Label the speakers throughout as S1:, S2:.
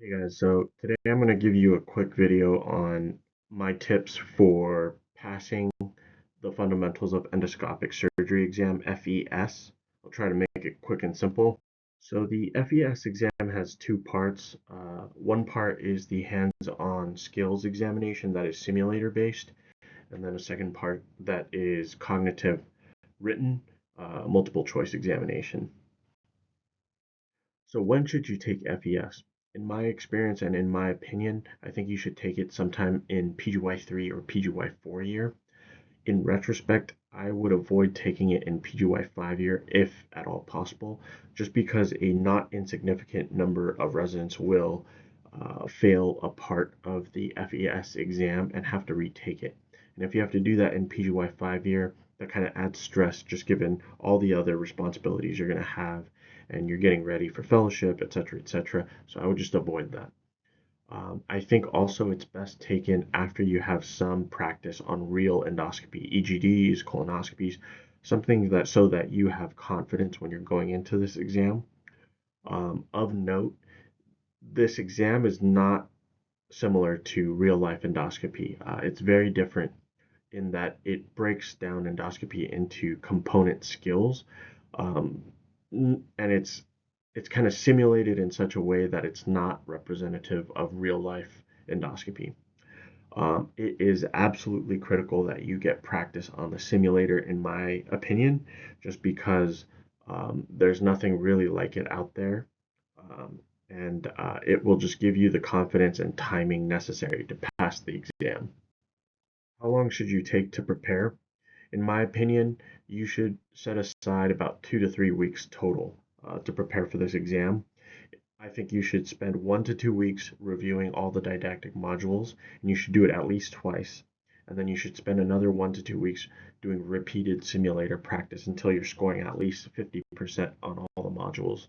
S1: Hey guys, so today I'm going to give you a quick video on my tips for passing the Fundamentals of Endoscopic Surgery exam, FES. I'll try to make it quick and simple. So the FES exam has two parts. One part is the hands-on skills examination that is simulator based, and then a second part that is cognitive written multiple choice examination. So when should you take FES? In my experience and in my opinion, I think you should take it sometime in PGY3 or PGY4 year. In retrospect, I would avoid taking it in PGY5 year if at all possible, just because a not insignificant number of residents will fail a part of the FES exam and have to retake it. And if you have to do that in PGY5 year, that kind of adds stress just given all the other responsibilities you're going to have and you're getting ready for fellowship, etc., etc. So I would just avoid that. I think also it's best taken after you have some practice on real endoscopy, EGDs, colonoscopies, something that so that you have confidence when you're going into this exam. Of note, this exam is not similar to real life endoscopy. It's very different in that it breaks down endoscopy into component skills, um, and it's kind of simulated in such a way that it's not representative of real life endoscopy. It is absolutely critical that you get practice on the simulator, in my opinion, just because there's nothing really like it out there. And it will just give you the confidence and timing necessary to pass the exam. How long should you take to prepare? In my opinion, you should set aside about 2 to 3 weeks total to prepare for this exam. I think you should spend 1 to 2 weeks reviewing all the didactic modules, and you should do it at least twice. And then you should spend another 1 to 2 weeks doing repeated simulator practice until you're scoring at least 50% on all the modules.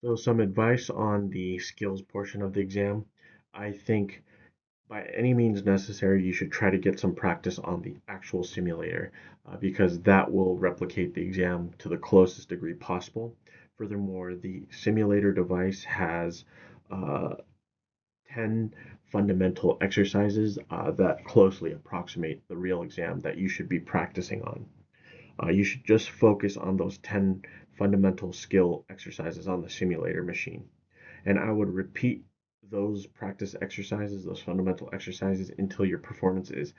S1: So some advice on the skills portion of the exam. I think by any means necessary, you should try to get some practice on the actual simulator because that will replicate the exam to the closest degree possible. Furthermore, the simulator device has uh, 10 fundamental exercises that closely approximate the real exam that you should be practicing on. You should just focus on those 10 fundamental skill exercises on the simulator machine. And I would repeat those practice exercises, those fundamental exercises, until your performance is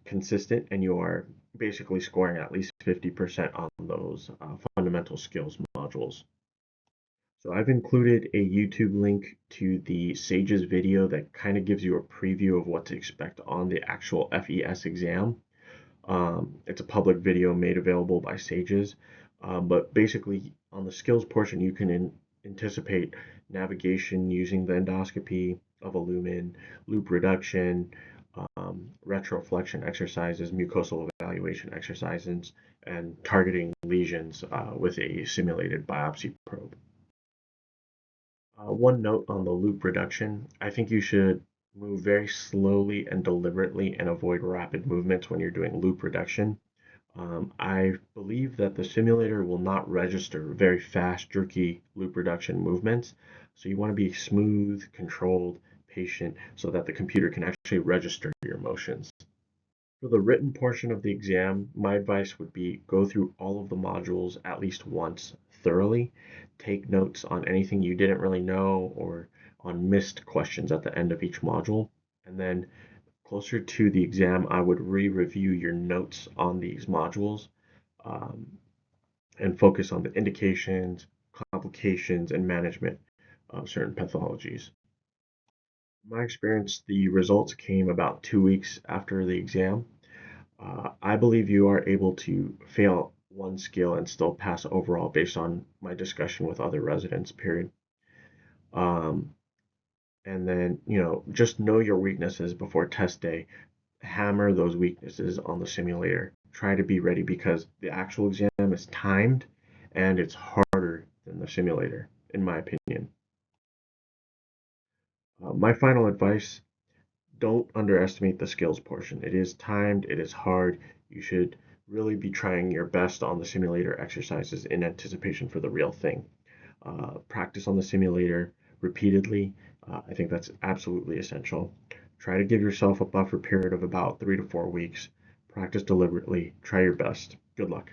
S1: consistent and you are basically scoring at least 50% on those fundamental skills modules. So I've included a YouTube link to the SAGES video that kind of gives you a preview of what to expect on the actual FES exam. It's a public video made available by SAGES. But basically, on the skills portion, you can anticipate navigation using the endoscopy of a lumen, loop reduction, retroflexion exercises, mucosal evaluation exercises, and targeting lesions with a simulated biopsy probe. One note on the loop reduction, I think you should move very slowly and deliberately and avoid rapid movements when you're doing loop reduction. I believe that the simulator will not register very fast, jerky loop reduction movements. So you want to be smooth, controlled, patient, so that the computer can actually register your motions. For the written portion of the exam, my advice would be go through all of the modules at least once thoroughly. Take notes on anything you didn't really know or on missed questions at the end of each module. And then closer to the exam, I would re-review your notes on these modules um, and focus on the indications, complications, and management of certain pathologies. In my experience, the results came about 2 weeks after the exam. I believe you are able to fail one skill and still pass overall based on my discussion with other residents, period. Um, and then, just know your weaknesses before test day. Hammer those weaknesses on the simulator. Try to be ready because the actual exam is timed and it's harder than the simulator, in my opinion. My final advice, don't underestimate the skills portion. It is timed, it is hard. You should really be trying your best on the simulator exercises in anticipation for the real thing. Practice on the simulator repeatedly I think that's absolutely essential. Try to give yourself a buffer period of about 3 to 4 weeks. Practice deliberately. Try your best. Good luck.